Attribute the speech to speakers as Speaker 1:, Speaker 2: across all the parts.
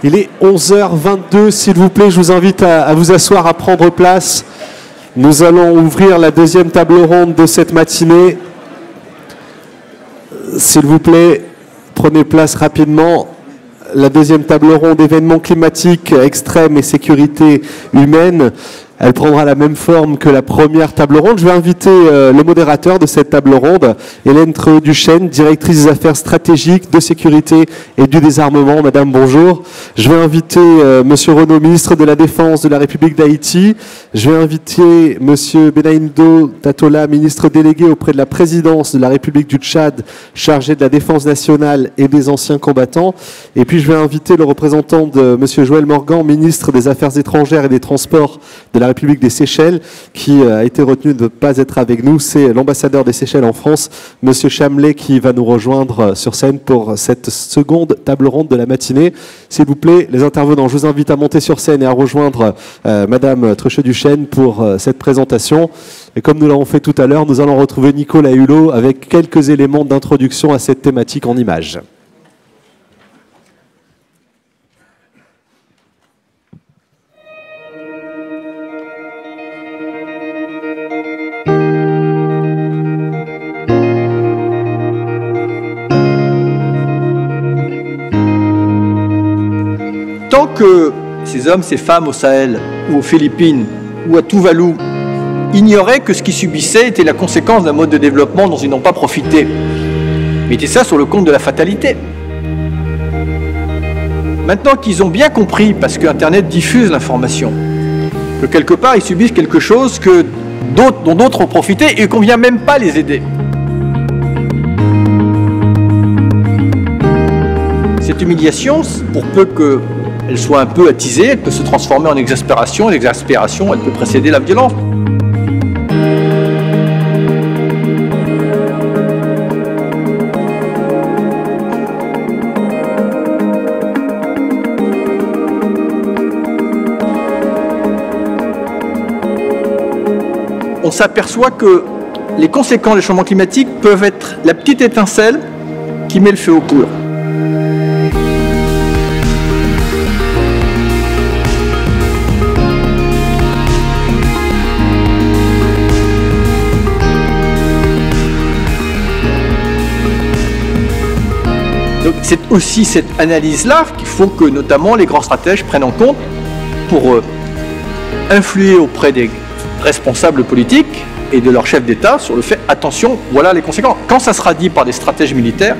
Speaker 1: Il est 11h22, s'il vous plaît, je vous invite à vous asseoir, à prendre place. Nous allons ouvrir la deuxième table ronde de cette matinée. S'il vous plaît, prenez place rapidement. La deuxième table ronde, événements climatiques extrêmes et sécurité humaine. Elle prendra la même forme que la première table ronde. Je vais inviter le modérateur de cette table ronde, Hélène Trehaut-Duchesne, directrice des affaires stratégiques, de sécurité et du désarmement. Madame, bonjour. Je vais inviter Monsieur Renaud, ministre de la Défense de la République d'Haïti. Je vais inviter Monsieur Benaindo Tatola, ministre délégué auprès de la présidence de la République du Tchad, chargé de la défense nationale et des anciens combattants. Et puis je vais inviter le représentant de Monsieur Joël Morgan, ministre des Affaires étrangères et des Transports de la République des Seychelles, qui a été retenu de ne pas être avec nous. C'est l'ambassadeur des Seychelles en France, Monsieur Chamelet, qui va nous rejoindre sur scène pour cette seconde table ronde de la matinée. S'il vous plaît, les intervenants, je vous invite à monter sur scène et à rejoindre Madame Trehaut-Duchesne pour cette présentation. Et comme nous l'avons fait tout à l'heure, nous allons retrouver Nicolas Hulot avec quelques éléments d'introduction à cette thématique en images.
Speaker 2: Tant que ces hommes, ces femmes au Sahel, ou aux Philippines, ou à Tuvalu, ignoraient que ce qu'ils subissaient était la conséquence d'un mode de développement dont ils n'ont pas profité, mettez ça sur le compte de la fatalité. Maintenant qu'ils ont bien compris, parce que Internet diffuse l'information, que quelque part ils subissent quelque chose dont d'autres ont profité et qu'on ne vient même pas les aider. Cette humiliation, pour peu qu'elle soit un peu attisée, elle peut se transformer en exaspération, et l'exaspération, elle peut précéder la violence. On s'aperçoit que les conséquences des changements climatiques peuvent être la petite étincelle qui met le feu aux poudres. Donc c'est aussi cette analyse-là qu'il faut que notamment les grands stratèges prennent en compte pour influer auprès des responsables politiques et de leurs chefs d'État sur le fait, attention, voilà les conséquences. Quand ça sera dit par des stratèges militaires,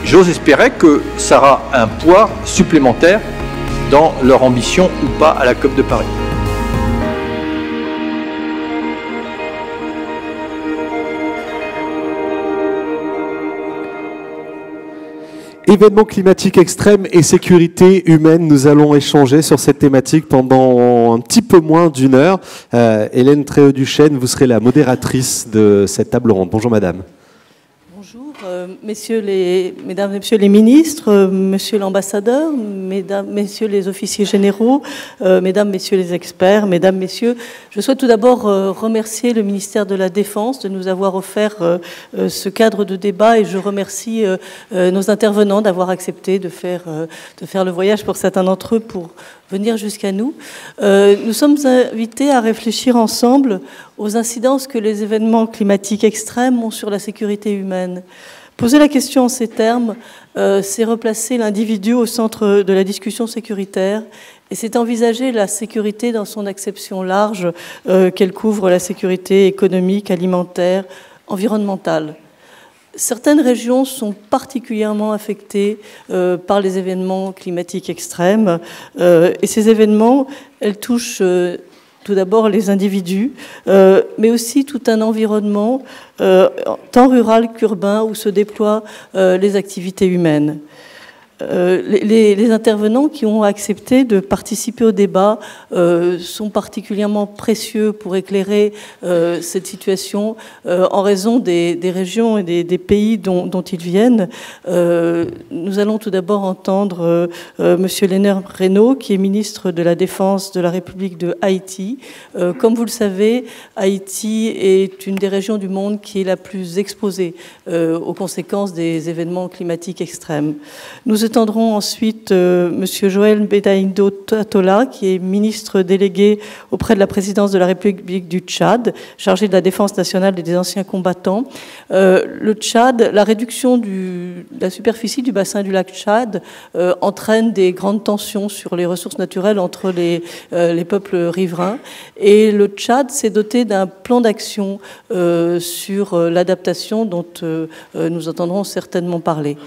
Speaker 2: j'ose espérer que ça aura un poids supplémentaire dans leur ambition ou pas à la COP de Paris.
Speaker 1: Événements climatiques extrêmes et sécurité humaine, nous allons échanger sur cette thématique pendant un petit peu moins d'une heure. Hélène Trehaut-Duchesne, vous serez la modératrice de cette table ronde. Bonjour madame.
Speaker 3: Bonjour, mesdames et messieurs les ministres, monsieur l'ambassadeur, mesdames, messieurs les officiers généraux, mesdames, messieurs les experts, mesdames, messieurs, je souhaite tout d'abord remercier le ministère de la Défense de nous avoir offert ce cadre de débat et je remercie nos intervenants d'avoir accepté de faire le voyage pour certains d'entre eux pour venir jusqu'à nous. Nous sommes invités à réfléchir ensemble aux incidences que les événements climatiques extrêmes ont sur la sécurité humaine. Poser la question en ces termes, c'est replacer l'individu au centre de la discussion sécuritaire et c'est envisager la sécurité dans son acception large qu'elle couvre la sécurité économique, alimentaire, environnementale. Certaines régions sont particulièrement affectées par les événements climatiques extrêmes et ces événements, elles touchent tout d'abord les individus, mais aussi tout un environnement, tant rural qu'urbain, où se déploient les activités humaines. Les intervenants qui ont accepté de participer au débat sont particulièrement précieux pour éclairer cette situation en raison des régions et des pays dont ils viennent. Nous allons tout d'abord entendre Monsieur Lénard Renaud, qui est ministre de la Défense de la République de Haïti. Comme vous le savez, Haïti est une des régions du monde qui est la plus exposée aux conséquences des événements climatiques extrêmes. Nous étendrons ensuite Monsieur Joël Bedaindo Tatola, qui est ministre délégué auprès de la présidence de la République du Tchad, chargé de la défense nationale et des anciens combattants. Le Tchad, la réduction de la superficie du bassin du lac Tchad entraîne des grandes tensions sur les ressources naturelles entre les peuples riverains. Et le Tchad s'est doté d'un plan d'action sur l'adaptation dont nous entendrons certainement parler.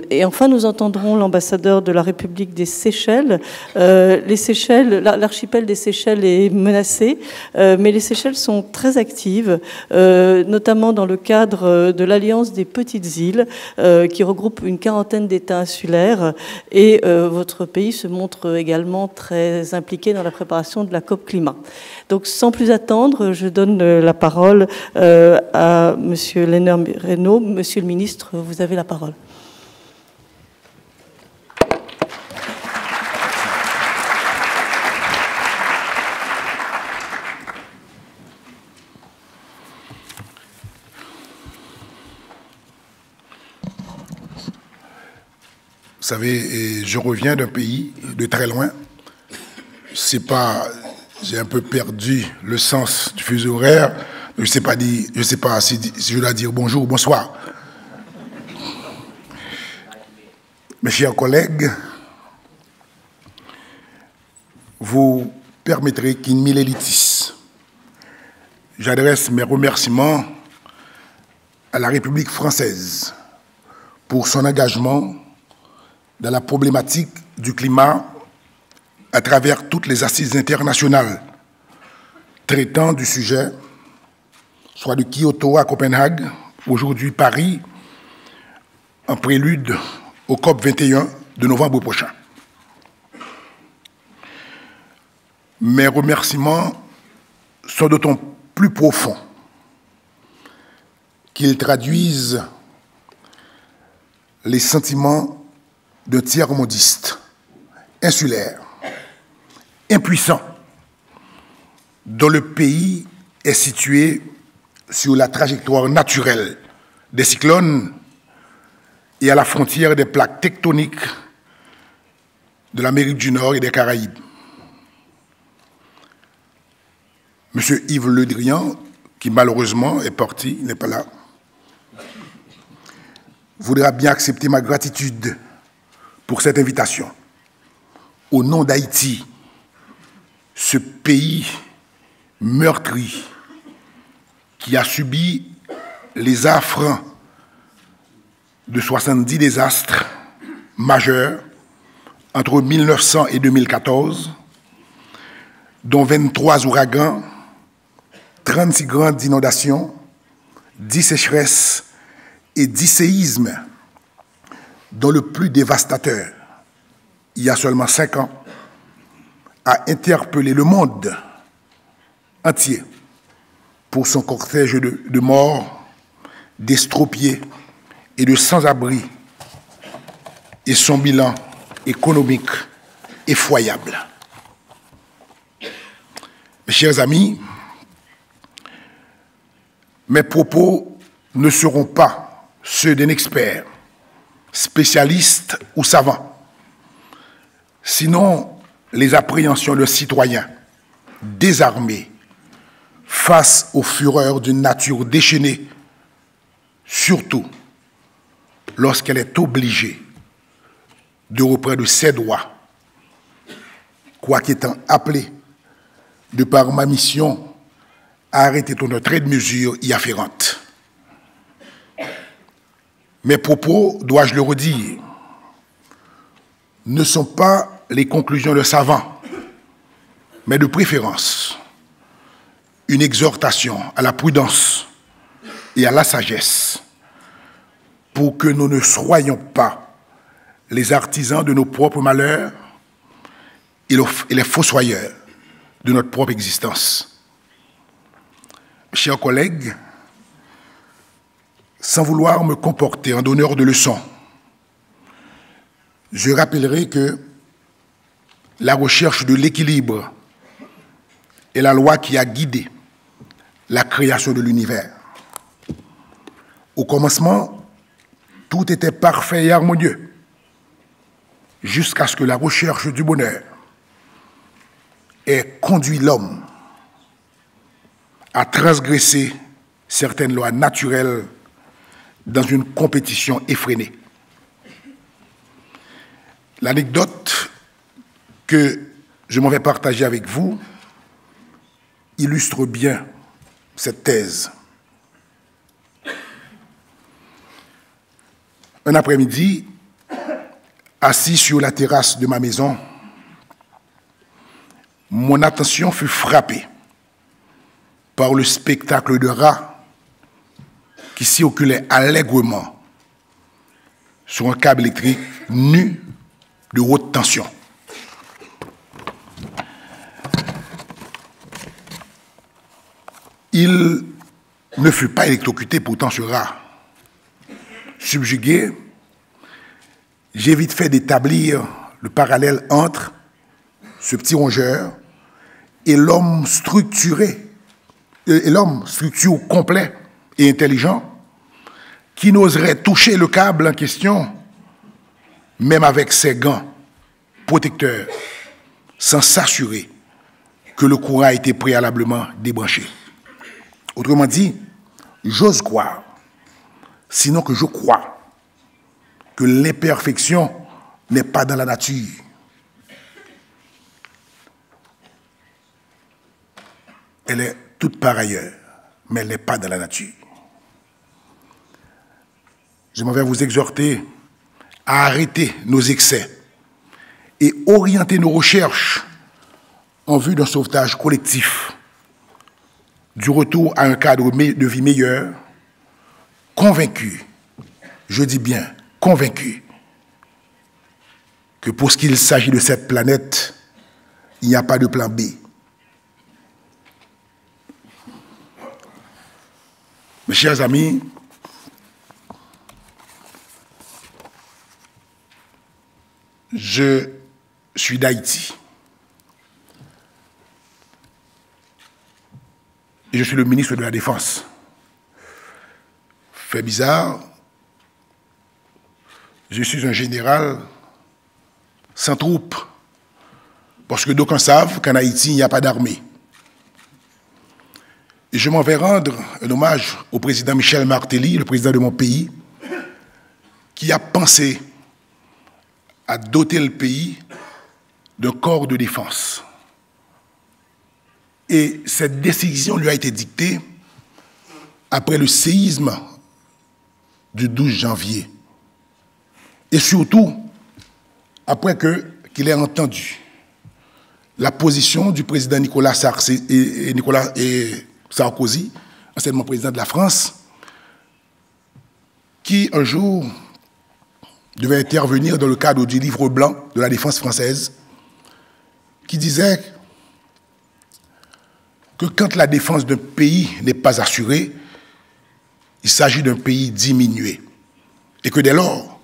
Speaker 3: Et enfin, nous entendrons l'ambassadeur de la République des Seychelles. Les Seychelles, l'archipel des Seychelles est menacé, mais les Seychelles sont très actives, notamment dans le cadre de l'Alliance des Petites Îles, qui regroupe une quarantaine d'États insulaires. Et votre pays se montre également très impliqué dans la préparation de la COP Climat. Donc, sans plus attendre, je donne la parole à Monsieur Léonard Reynaud. Monsieur le ministre, vous avez la parole.
Speaker 4: Vous savez, je reviens d'un pays de très loin. C'est pas, j'ai un peu perdu le sens du fuseau horaire. Je sais pas si je dois dire bonjour ou bonsoir. Mes chers collègues, vous permettrez qu'in milelitis, j'adresse mes remerciements à la République française pour son engagement dans la problématique du climat à travers toutes les assises internationales traitant du sujet, soit de Kyoto à Copenhague, aujourd'hui Paris, en prélude au COP 21 de novembre prochain. Mes remerciements sont d'autant plus profonds qu'ils traduisent les sentiments d'un tiers-mondiste, insulaire, impuissant, dont le pays est situé sur la trajectoire naturelle des cyclones et à la frontière des plaques tectoniques de l'Amérique du Nord et des Caraïbes. Monsieur Yves Le Drian, qui malheureusement est parti, n'est pas là, voudra bien accepter ma gratitude pour cette invitation. Au nom d'Haïti, ce pays meurtri qui a subi les affres de 70 désastres majeurs entre 1900 et 2014, dont 23 ouragans, 36 grandes inondations, 10 sécheresses et 10 séismes, dont le plus dévastateur, il y a seulement 5 ans, a interpellé le monde entier pour son cortège de morts, d'estropiés et de sans-abri, et son bilan économique effroyable. Mes chers amis, mes propos ne seront pas ceux d'un expert, spécialiste ou savant, sinon les appréhensions de citoyens désarmés face aux fureurs d'une nature déchaînée, surtout lorsqu'elle est obligée de reprendre ses droits, quoiqu'étant appelée, de par ma mission, à arrêter toute notre trait de mesure y afférente. Mes propos, dois-je le redire, ne sont pas les conclusions de savants, mais de préférence une exhortation à la prudence et à la sagesse pour que nous ne soyons pas les artisans de nos propres malheurs et les fossoyeurs de notre propre existence. Chers collègues, sans vouloir me comporter en donneur de leçons, je rappellerai que la recherche de l'équilibre est la loi qui a guidé la création de l'univers. Au commencement, tout était parfait et harmonieux. jusqu'à ce que la recherche du bonheur ait conduit l'homme à transgresser certaines lois naturelles dans une compétition effrénée. L'anecdote que je m'en vais partager avec vous illustre bien cette thèse. Un après-midi, assis sur la terrasse de ma maison, mon attention fut frappée par le spectacle de rats qui circulait allègrement sur un câble électrique nu de haute tension. Il ne fut pas électrocuté pourtant ce rat. Subjugué, j'ai vite fait d'établir le parallèle entre ce petit rongeur et l'homme structuré, et l'homme structure complet et intelligent qui n'oserait toucher le câble en question, même avec ses gants protecteurs, sans s'assurer que le courant a été préalablement débranché. Autrement dit, j'ose croire, sinon que je crois, que l'imperfection n'est pas dans la nature. Elle est toute par ailleurs, mais elle n'est pas dans la nature. Je m'en vais vous exhorter à arrêter nos excès et orienter nos recherches en vue d'un sauvetage collectif, du retour à un cadre de vie meilleur, convaincu, je dis bien convaincu, que pour ce qu'il s'agit de cette planète, il n'y a pas de plan B. Mes chers amis, je suis d'Haïti. Et je suis le ministre de la Défense. Fait bizarre, je suis un général sans troupes, parce que d'aucuns savent qu'en Haïti, il n'y a pas d'armée. Et je m'en vais rendre un hommage au président Michel Martelly, le président de mon pays, qui a pensé à doter le pays d'un corps de défense. Et cette décision lui a été dictée après le séisme du 12 janvier. Et surtout, après qu'il ait entendu la position du président Nicolas Sarkozy, anciennement président de la France, qui un jour devait intervenir dans le cadre du livre blanc de la défense française, qui disait que quand la défense d'un pays n'est pas assurée, il s'agit d'un pays diminué. Et que dès lors,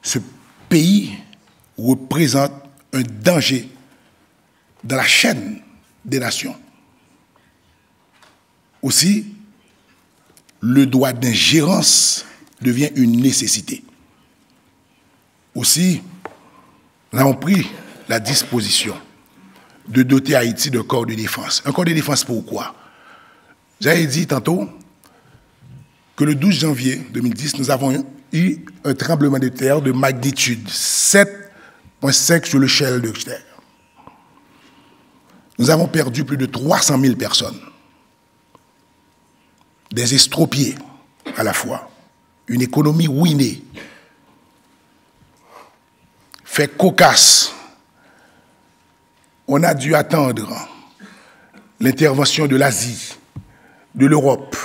Speaker 4: ce pays représente un danger dans la chaîne des nations. Aussi, le droit d'ingérence devient une nécessité. Aussi, nous avons pris la disposition de doter Haïti d'un corps de défense. Un corps de défense pourquoi? J'avais dit tantôt que le 12 janvier 2010, nous avons eu un tremblement de terre de magnitude 7,5 sur l'échelle de Richter. Nous avons perdu plus de 300 000 personnes. Des estropiés à la fois. Une économie ruinée. Fait cocasse. On a dû attendre l'intervention de l'Asie, de l'Europe,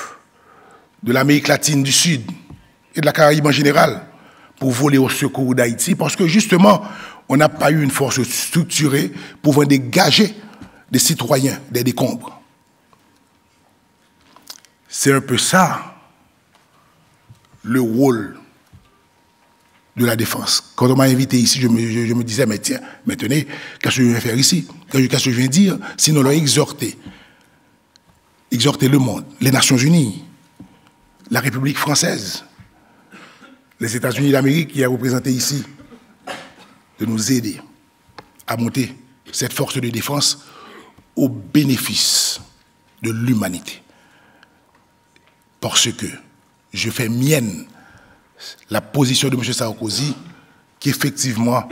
Speaker 4: de l'Amérique latine du Sud et de la Caraïbe en général pour voler au secours d'Haïti parce que justement, on n'a pas eu une force structurée pouvant dégager des citoyens des décombres. C'est un peu ça le rôle de la défense. Quand on m'a invité ici, je me disais, mais tiens, mais tenez, qu'est-ce que je viens faire ici? Qu'est-ce que je viens dire? Sinon, leur exhorter le monde, les Nations Unies, la République française, les États-Unis d'Amérique qui est représenté ici, de nous aider à monter cette force de défense au bénéfice de l'humanité. Parce que je fais mienne la position de M. Sarkozy, qui effectivement,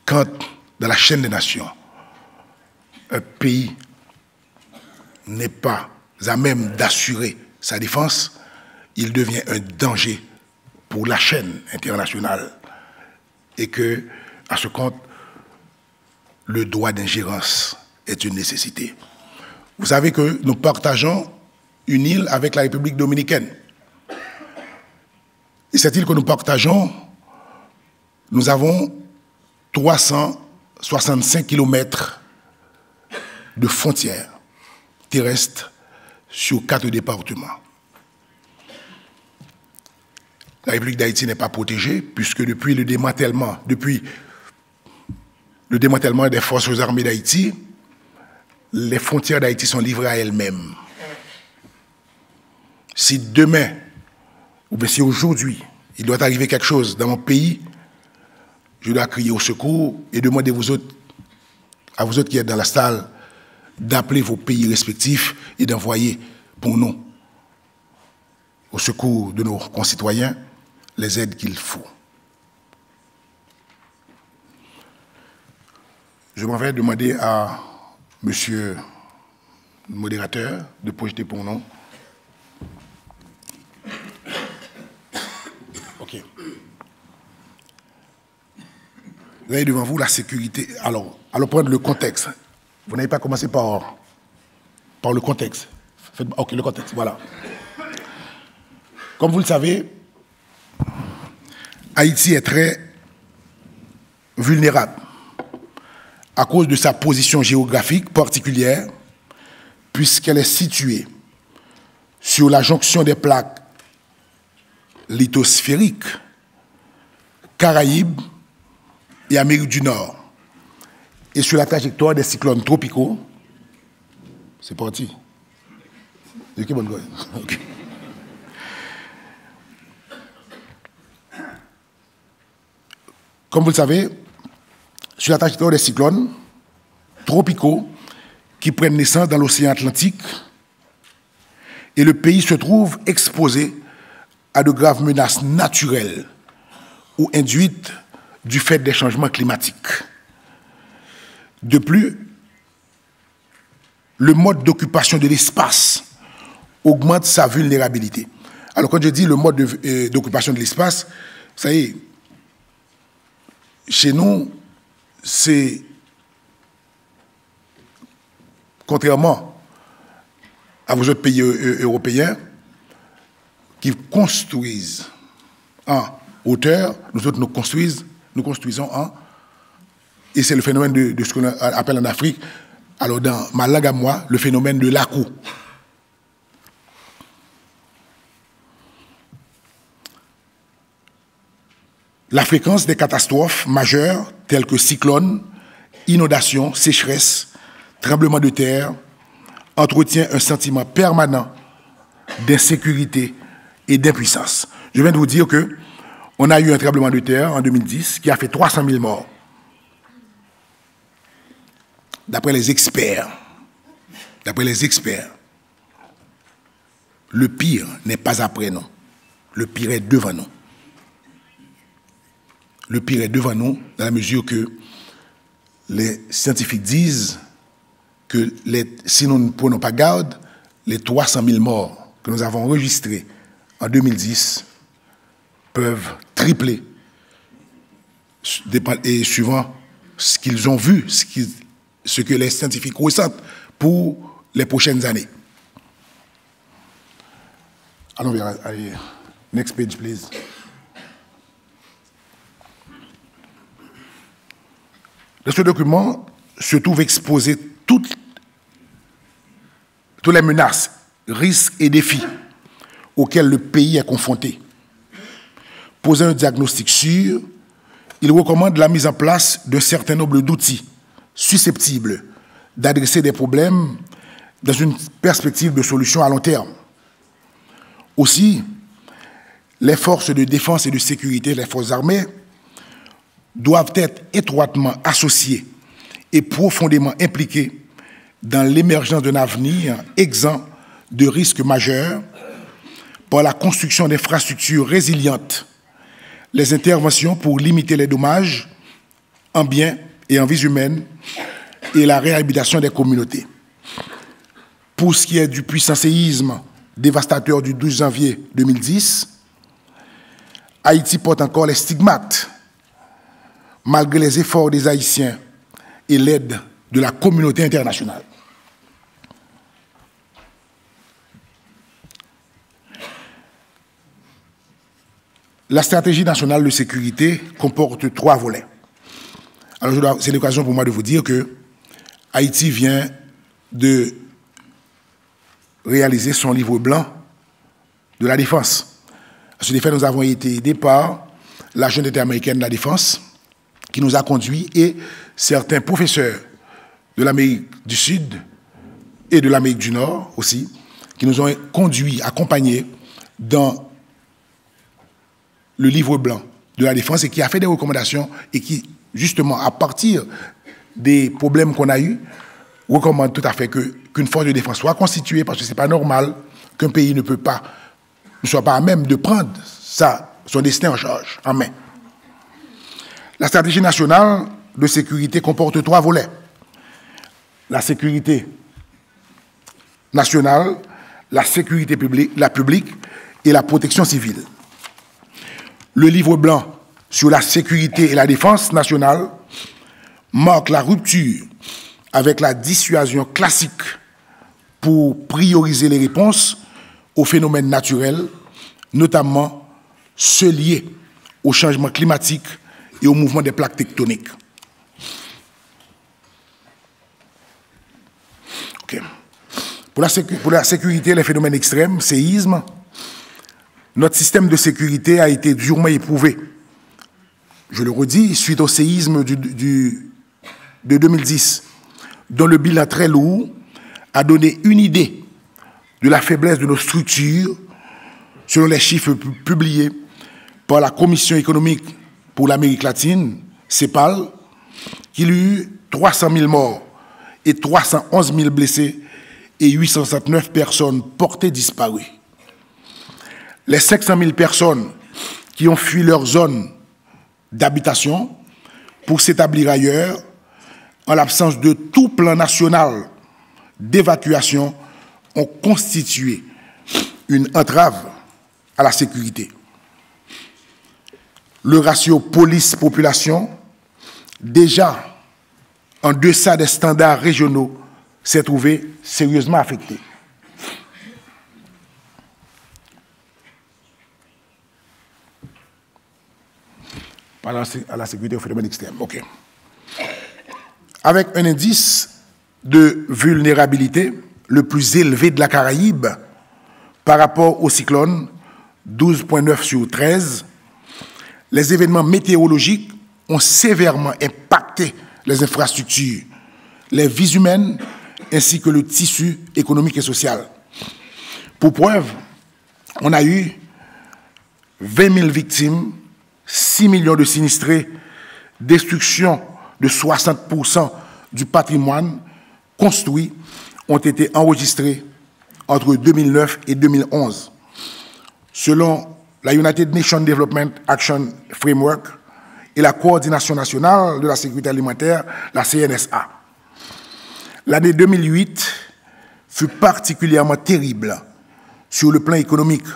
Speaker 4: quand dans la chaîne des nations, un pays n'est pas à même d'assurer sa défense, il devient un danger pour la chaîne internationale. Et que, à ce compte, le droit d'ingérence est une nécessité. Vous savez que nous partageons une île avec la République dominicaine. Et cette île que nous partageons, nous avons 365 km de frontières terrestres sur 4 départements. La République d'Haïti n'est pas protégée, puisque depuis le démantèlement des forces armées d'Haïti, les frontières d'Haïti sont livrées à elles-mêmes. Si demain, ou bien si aujourd'hui, il doit arriver quelque chose dans mon pays, je dois crier au secours et demander à vous autres qui êtes dans la salle d'appeler vos pays respectifs et d'envoyer pour nous, au secours de nos concitoyens, les aides qu'il faut. Je m'en vais demander à monsieur le modérateur de projeter pour nous. OK. Vous avez devant vous la sécurité. Alors prendre le contexte. Vous n'avez pas commencé par le contexte. OK, le contexte, voilà. Comme vous le savez, Haïti est très vulnérable à cause de sa position géographique particulière, puisqu'elle est située sur la jonction des plaques lithosphériques, Caraïbes et Amérique du Nord, et sur la trajectoire des cyclones tropicaux. C'est parti. Okay. Comme vous le savez, sur la trajectoire des cyclones tropicaux qui prennent naissance dans l'océan Atlantique, et le pays se trouve exposé à de graves menaces naturelles ou induites du fait des changements climatiques. De plus, le mode d'occupation de l'espace augmente sa vulnérabilité. Alors quand je dis le mode d'occupation de l'espace, ça y est, chez nous, c'est, contrairement à vos autres pays européens, qui construisent en hauteur, nous autres nous construisons en... Et c'est le phénomène de ce qu'on appelle en Afrique, alors dans ma langue à moi, le phénomène de l'ACO. La fréquence des catastrophes majeures telles que cyclones, inondations, sécheresses, tremblements de terre entretient un sentiment permanent d'insécurité et d'impuissance. Je viens de vous dire qu'on a eu un tremblement de terre en 2010 qui a fait 300 000 morts. D'après les experts, le pire n'est pas après nous. Le pire est devant nous. Le pire est devant nous dans la mesure que les scientifiques disent que si nous ne prenons pas garde, les 300 000 morts que nous avons enregistrés en 2010 peuvent tripler et suivant ce qu'ils ont vu, ce que les scientifiques ressentent pour les prochaines années. Allons vers, allez, next page, please. Dans ce document se trouvent exposées toutes les menaces, risques et défis auxquels le pays est confronté. Posant un diagnostic sûr, il recommande la mise en place d'un certain nombre d'outils susceptibles d'adresser des problèmes dans une perspective de solution à long terme. Aussi, les forces de défense et de sécurité, les forces armées, doivent être étroitement associés et profondément impliqués dans l'émergence d'un avenir exempt de risques majeurs par la construction d'infrastructures résilientes, les interventions pour limiter les dommages en biens et en vies humaines et la réhabilitation des communautés. Pour ce qui est du puissant séisme dévastateur du 12 janvier 2010, Haïti porte encore les stigmates, malgré les efforts des Haïtiens et l'aide de la communauté internationale. La stratégie nationale de sécurité comporte 3 volets. Alors, c'est l'occasion pour moi de vous dire que Haïti vient de réaliser son livre blanc de la défense. À ce effet, nous avons été aidés par la Jeune interaméricaine de la défense qui nous a conduits et certains professeurs de l'Amérique du Sud et de l'Amérique du Nord aussi, qui nous ont conduits, accompagnés dans le livre blanc de la défense et qui a fait des recommandations et qui, justement, à partir des problèmes qu'on a eus, recommande tout à fait qu'une force de défense soit constituée parce que ce n'est pas normal qu'un pays ne soit pas à même de prendre son destin en charge, en main. La stratégie nationale de sécurité comporte 3 volets. La sécurité nationale, la sécurité publique, et la protection civile. Le livre blanc sur la sécurité et la défense nationale marque la rupture avec la dissuasion classique pour prioriser les réponses aux phénomènes naturels, notamment ceux liés au changement climatique et au mouvement des plaques tectoniques. Okay. Pour la sécurité et les phénomènes extrêmes, séisme, notre système de sécurité a été durement éprouvé. Je le redis, suite au séisme de 2010, dont le bilan très lourd a donné une idée de la faiblesse de nos structures, selon les chiffres publiés par la Commission économique pour l'Amérique latine, CEPAL, qu'il y eut 300 000 morts et 311 000 blessés et 869 personnes portées disparues. Les 500 000 personnes qui ont fui leur zone d'habitation pour s'établir ailleurs, en l'absence de tout plan national d'évacuation, ont constitué une entrave à la sécurité. Le ratio police-population, déjà en deçà des standards régionaux, s'est trouvé sérieusement affecté. Par à la sécurité au phénomène extrême. OK. Avec un indice de vulnérabilité le plus élevé de la Caraïbe par rapport au cyclone, 12,9 sur 13, les événements météorologiques ont sévèrement impacté les infrastructures, les vies humaines ainsi que le tissu économique et social. Pour preuve, on a eu 20 000 victimes, 6 millions de sinistrés, destruction de 60% du patrimoine construit ont été enregistrés entre 2009 et 2011. Selon la United Nations Development Action Framework et la Coordination nationale de la sécurité alimentaire, la CNSA. L'année 2008 fut particulièrement terrible sur le plan économique,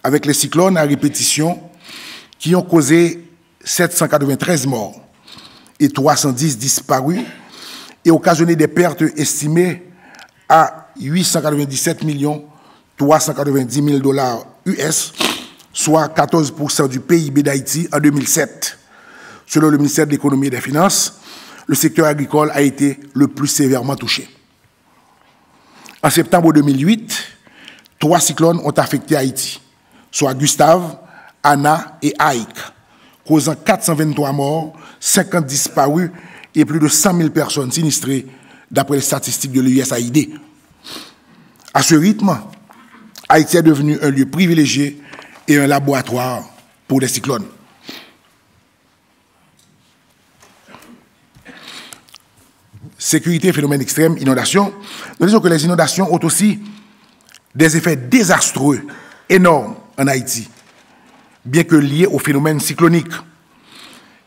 Speaker 4: avec les cyclones à répétition qui ont causé 793 morts et 310 disparus et occasionné des pertes estimées à 897 390 000 $ US, soit 14% du PIB d'Haïti en 2007. Selon le ministère de l'Économie et des Finances, le secteur agricole a été le plus sévèrement touché. En septembre 2008, 3 cyclones ont affecté Haïti, soit Gustave, Anna et Haïk, causant 423 morts, 50 disparus et plus de 100 000 personnes sinistrées, d'après les statistiques de l'USAID. À ce rythme, Haïti est devenu un lieu privilégié et un laboratoire pour les cyclones. sécurité, phénomènes extrêmes, inondations, nous disons que les inondations ont aussi des effets désastreux, énormes en Haïti, bien que liés au phénomène cyclonique.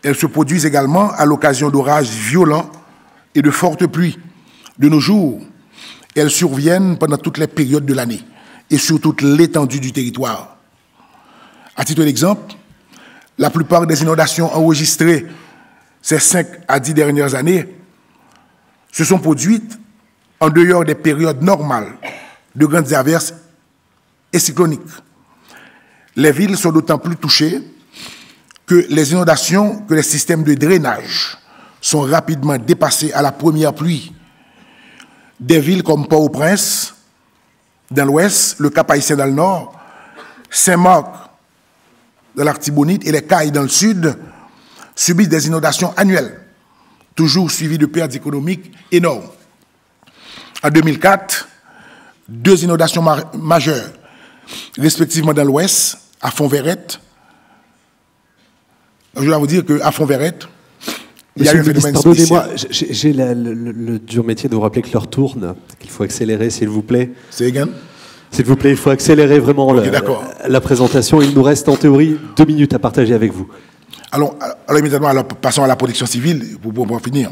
Speaker 4: Elles se produisent également à l'occasion d'orages violents et de fortes pluies. De nos jours, elles surviennent pendant toutes les périodes de l'année et sur toute l'étendue du territoire. À titre d'exemple, la plupart des inondations enregistrées ces 5 à 10 dernières années se sont produites en dehors des périodes normales de grandes averses et cycloniques. Les villes sont d'autant plus touchées que les inondations, que les systèmes de drainage sont rapidement dépassés à la première pluie. Des villes comme Port-au-Prince, dans l'ouest, le Cap-Haïtien dans le nord, Saint-Marc dans l'Artibonite et les Cayes dans le sud subissent des inondations annuelles, toujours suivies de pertes économiques énormes. En 2004, 2 inondations majeures, respectivement dans l'ouest, à Font-Verrette. Je dois vous dire qu'à Font-Verrette, il y a eu un phénomène spécial.
Speaker 1: Pardonnez-moi, j'ai le dur métier de vous rappeler que l'heure tourne, qu'il faut accélérer, s'il vous plaît.
Speaker 4: C'est égal.
Speaker 1: S'il vous plaît, il faut accélérer vraiment la présentation. Il nous reste en théorie 2 minutes à partager avec vous.
Speaker 4: Alors immédiatement, passons à la protection civile pour pouvoir finir.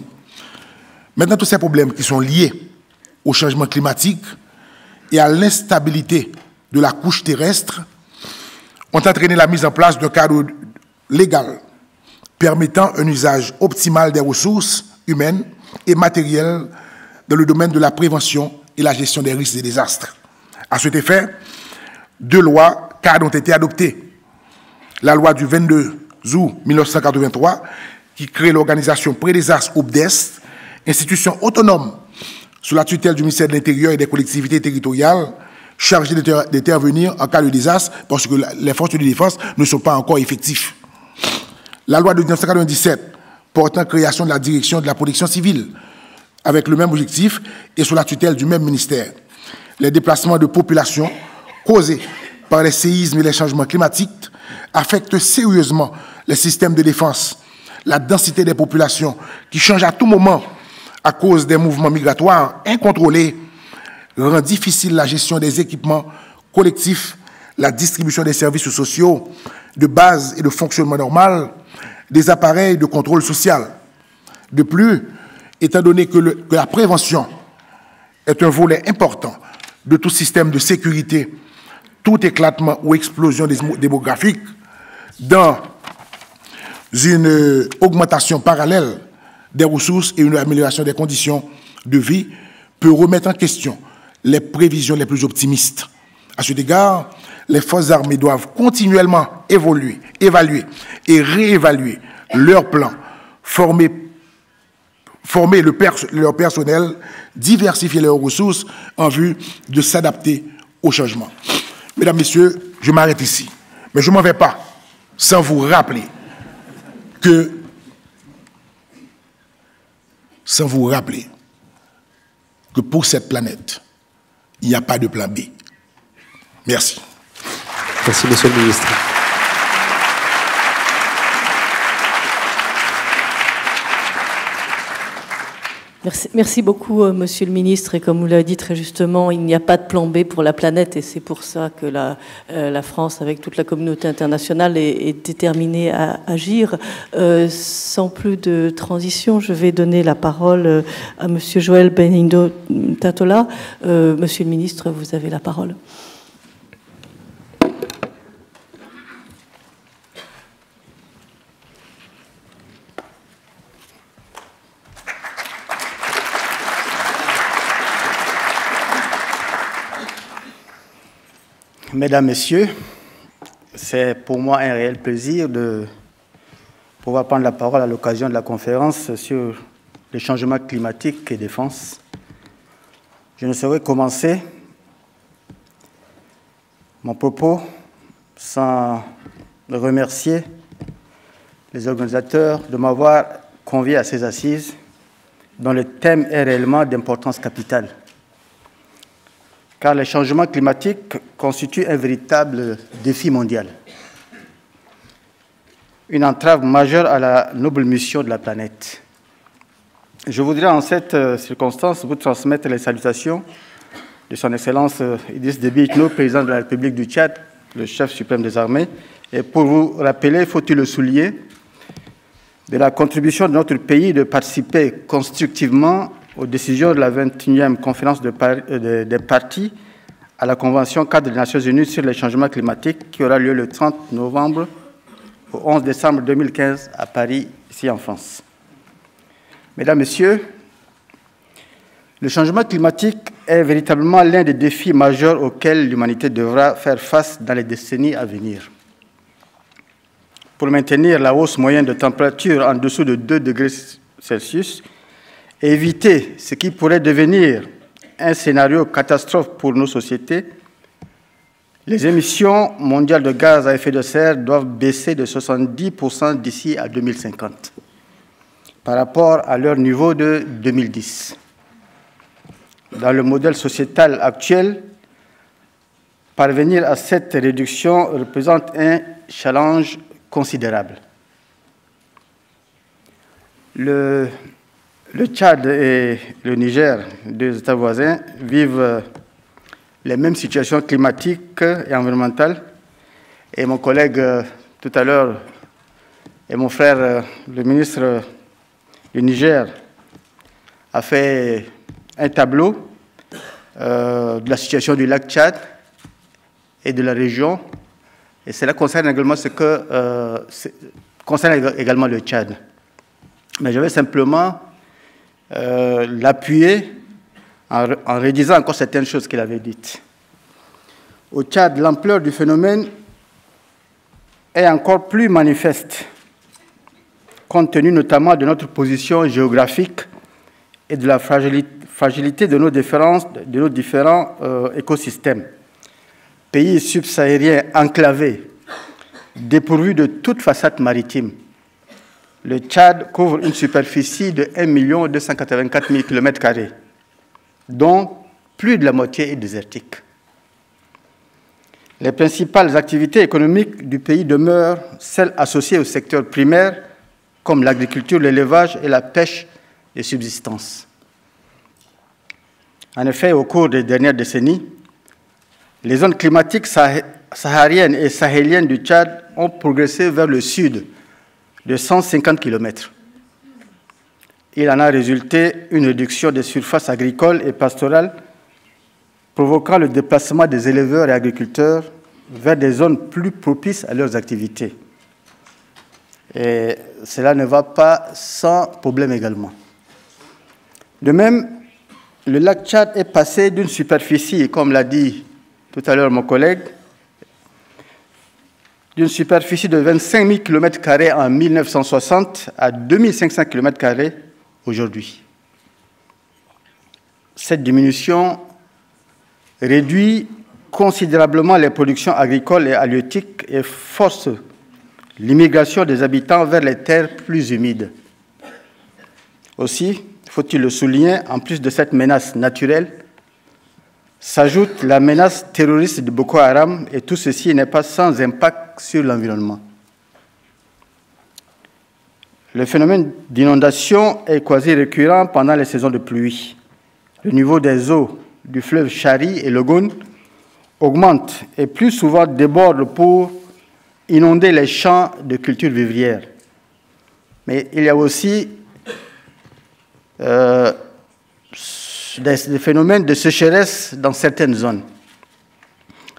Speaker 4: Maintenant, tous ces problèmes qui sont liés au changement climatique et à l'instabilité de la couche terrestre ont entraîné la mise en place d'un cadre légal permettant un usage optimal des ressources humaines et matérielles dans le domaine de la prévention et la gestion des risques et désastres. À cet effet, 2 lois cadres ont été adoptées. La loi du 22 août 1983 qui crée l'organisation Prédésastre OBDEST, institution autonome sous la tutelle du ministère de l'Intérieur et des collectivités territoriales chargée d'intervenir en cas de désastre parce que les forces de défense ne sont pas encore effectives. La loi de 1997 portant création de la direction de la protection civile avec le même objectif et sous la tutelle du même ministère. Les déplacements de population causés par les séismes et les changements climatiques affectent sérieusement les systèmes de défense. La densité des populations qui change à tout moment à cause des mouvements migratoires incontrôlés rend difficile la gestion des équipements collectifs, la distribution des services sociaux de base et de fonctionnement normal, des appareils de contrôle social. De plus, étant donné que la prévention est un volet important de tout système de sécurité, tout éclatement ou explosion démographique, dans une augmentation parallèle des ressources et une amélioration des conditions de vie, peut remettre en question les prévisions les plus optimistes. À cet égard, les forces armées doivent continuellement évaluer et réévaluer leurs plans, former leur personnel, diversifier leurs ressources en vue de s'adapter au changement. Mesdames, Messieurs, je m'arrête ici. Mais je ne m'en vais pas sans vous rappeler que pour cette planète, il n'y a pas de plan B. Merci.
Speaker 1: Merci, Monsieur le Ministre.
Speaker 3: Merci beaucoup, Monsieur le Ministre. Et comme vous l'avez dit très justement, il n'y a pas de plan B pour la planète, et c'est pour ça que la France, avec toute la communauté internationale, est déterminée à agir. Sans plus de transition, je vais donner la parole à Monsieur Joël Benindo Tatola. Monsieur le Ministre, vous avez la parole.
Speaker 5: Mesdames, Messieurs, c'est pour moi un réel plaisir de pouvoir prendre la parole à l'occasion de la conférence sur le changement climatique et défense. Je ne saurais commencer mon propos sans remercier les organisateurs de m'avoir convié à ces assises dont le thème est réellement d'importance capitale. Car les changements climatiques constituent un véritable défi mondial, une entrave majeure à la noble mission de la planète. Je voudrais en cette circonstance vous transmettre les salutations de son Excellence Idriss Déby Itno, président de la République du Tchad, le chef suprême des armées, et pour vous rappeler, faut-il le souligner, de la contribution de notre pays de participer constructivement aux décisions de la 21e conférence des parties à la Convention cadre des Nations Unies sur les changements climatiques qui aura lieu le 30 novembre au 11 décembre 2015 à Paris, ici en France. Mesdames, Messieurs, le changement climatique est véritablement l'un des défis majeurs auxquels l'humanité devra faire face dans les décennies à venir. Pour maintenir la hausse moyenne de température en dessous de 2 degrés Celsius et éviter ce qui pourrait devenir un scénario catastrophe pour nos sociétés, les émissions mondiales de gaz à effet de serre doivent baisser de 70% d'ici à 2050 par rapport à leur niveau de 2010. Dans le modèle sociétal actuel, parvenir à cette réduction représente un challenge considérable. Le Tchad et le Niger, deux États voisins, vivent les mêmes situations climatiques et environnementales. Et mon collègue, tout à l'heure, et mon frère, le ministre du Niger, a fait un tableau de la situation du lac Tchad et de la région. Et cela concerne également également le Tchad. Mais je vais simplement l'appuyer en redisant encore certaines choses qu'il avait dites. Au Tchad, l'ampleur du phénomène est encore plus manifeste, compte tenu notamment de notre position géographique et de la fragilité de nos différents écosystèmes. Pays subsahariens enclavés, dépourvus de toute façade maritime. Le Tchad couvre une superficie de 1 284 000 km², dont plus de la moitié est désertique. Les principales activités économiques du pays demeurent celles associées au secteur primaire, comme l'agriculture, l'élevage et la pêche de subsistance. En effet, au cours des dernières décennies, les zones climatiques sahariennes et sahéliennes du Tchad ont progressé vers le sud de 150 km. Il en a résulté une réduction des surfaces agricoles et pastorales, provoquant le déplacement des éleveurs et agriculteurs vers des zones plus propices à leurs activités. Et cela ne va pas sans problème également. De même, le lac Tchad est passé d'une superficie, comme l'a dit tout à l'heure mon collègue, d'une superficie de 25 000 km² en 1960 à 2500 km² aujourd'hui. Cette diminution réduit considérablement les productions agricoles et halieutiques et force l'immigration des habitants vers les terres plus humides. Aussi, faut-il le souligner, en plus de cette menace naturelle, s'ajoute la menace terroriste de Boko Haram, et tout ceci n'est pas sans impact sur l'environnement. Le phénomène d'inondation est quasi récurrent pendant les saisons de pluie. Le niveau des eaux du fleuve Chari et le Goun augmente et plus souvent déborde pour inonder les champs de cultures vivrières. Mais il y a aussi des phénomènes de sécheresse dans certaines zones.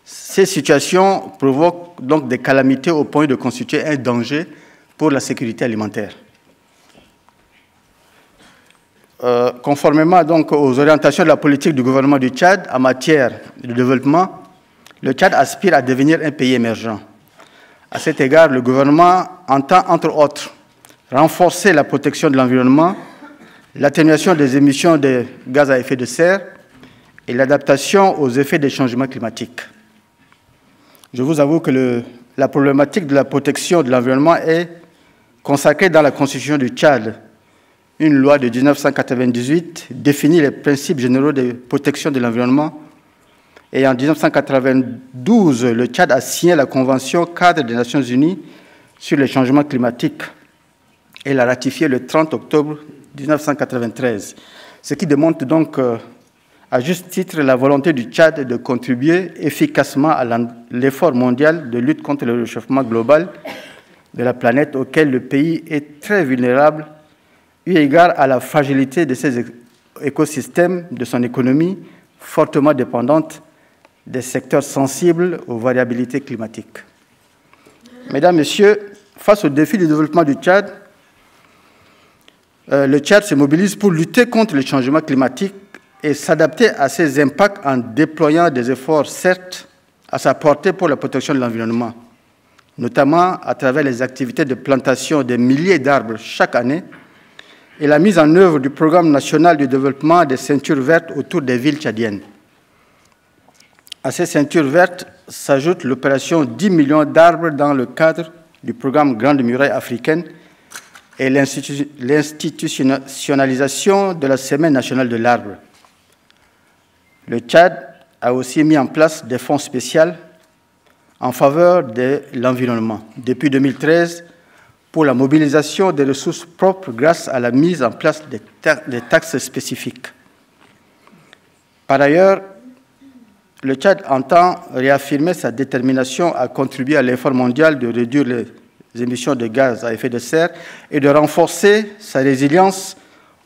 Speaker 5: Ces situations provoquent donc des calamités au point de constituer un danger pour la sécurité alimentaire. Conformément donc aux orientations de la politique du gouvernement du Tchad en matière de développement, le Tchad aspire à devenir un pays émergent. À cet égard, le gouvernement entend, entre autres, renforcer la protection de l'environnement, l'atténuation des émissions de gaz à effet de serre et l'adaptation aux effets des changements climatiques. Je vous avoue que la problématique de la protection de l'environnement est consacrée dans la Constitution du Tchad. Une loi de 1998 définit les principes généraux de protection de l'environnement et en 1992, le Tchad a signé la Convention cadre des Nations Unies sur les changements climatiques et l'a ratifiée le 30 octobre 1993, ce qui démontre donc à juste titre la volonté du Tchad de contribuer efficacement à l'effort mondial de lutte contre le réchauffement global de la planète auquel le pays est très vulnérable, eu égard à la fragilité de ses écosystèmes, de son économie, fortement dépendante des secteurs sensibles aux variabilités climatiques. Mesdames, Messieurs, face au défi du développement du Tchad, le Tchad se mobilise pour lutter contre le changement climatique et s'adapter à ses impacts en déployant des efforts, certes, à sa portée pour la protection de l'environnement, notamment à travers les activités de plantation de milliers d'arbres chaque année et la mise en œuvre du Programme national de développement des ceintures vertes autour des villes tchadiennes. À ces ceintures vertes s'ajoute l'opération 10 millions d'arbres dans le cadre du programme Grande Muraille africaine et l'institutionnalisation de la Semaine nationale de l'arbre. Le Tchad a aussi mis en place des fonds spéciaux en faveur de l'environnement depuis 2013 pour la mobilisation des ressources propres grâce à la mise en place des taxes spécifiques. Par ailleurs, le Tchad entend réaffirmer sa détermination à contribuer à l'effort mondial de réduire les émissions de gaz à effet de serre et de renforcer sa résilience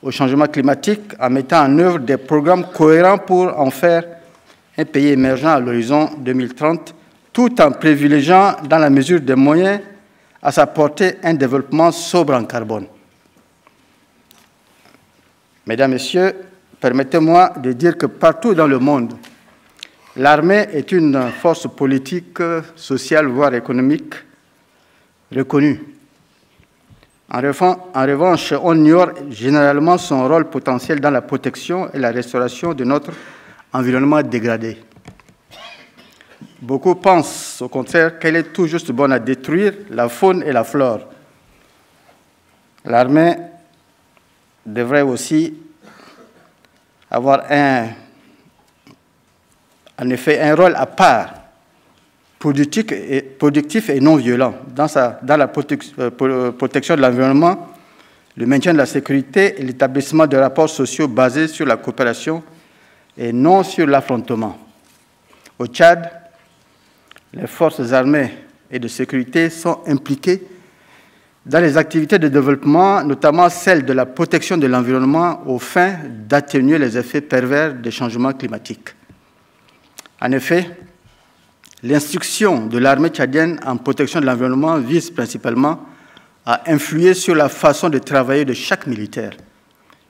Speaker 5: au changement climatique en mettant en œuvre des programmes cohérents pour en faire un pays émergent à l'horizon 2030, tout en privilégiant, dans la mesure des moyens, à sa portée un développement sobre en carbone. Mesdames, Messieurs, permettez-moi de dire que partout dans le monde, l'armée est une force politique, sociale, voire économique reconnue. En revanche, on ignore généralement son rôle potentiel dans la protection et la restauration de notre environnement dégradé. Beaucoup pensent, au contraire, qu'elle est tout juste bonne à détruire la faune et la flore. L'armée devrait aussi avoir en effet un rôle à part, productif et non violent, dans la protection de l'environnement, le maintien de la sécurité et l'établissement de rapports sociaux basés sur la coopération et non sur l'affrontement. Au Tchad, les forces armées et de sécurité sont impliquées dans les activités de développement, notamment celles de la protection de l'environnement, aux fins d'atténuer les effets pervers des changements climatiques. En effet, l'instruction de l'armée tchadienne en protection de l'environnement vise principalement à influer sur la façon de travailler de chaque militaire.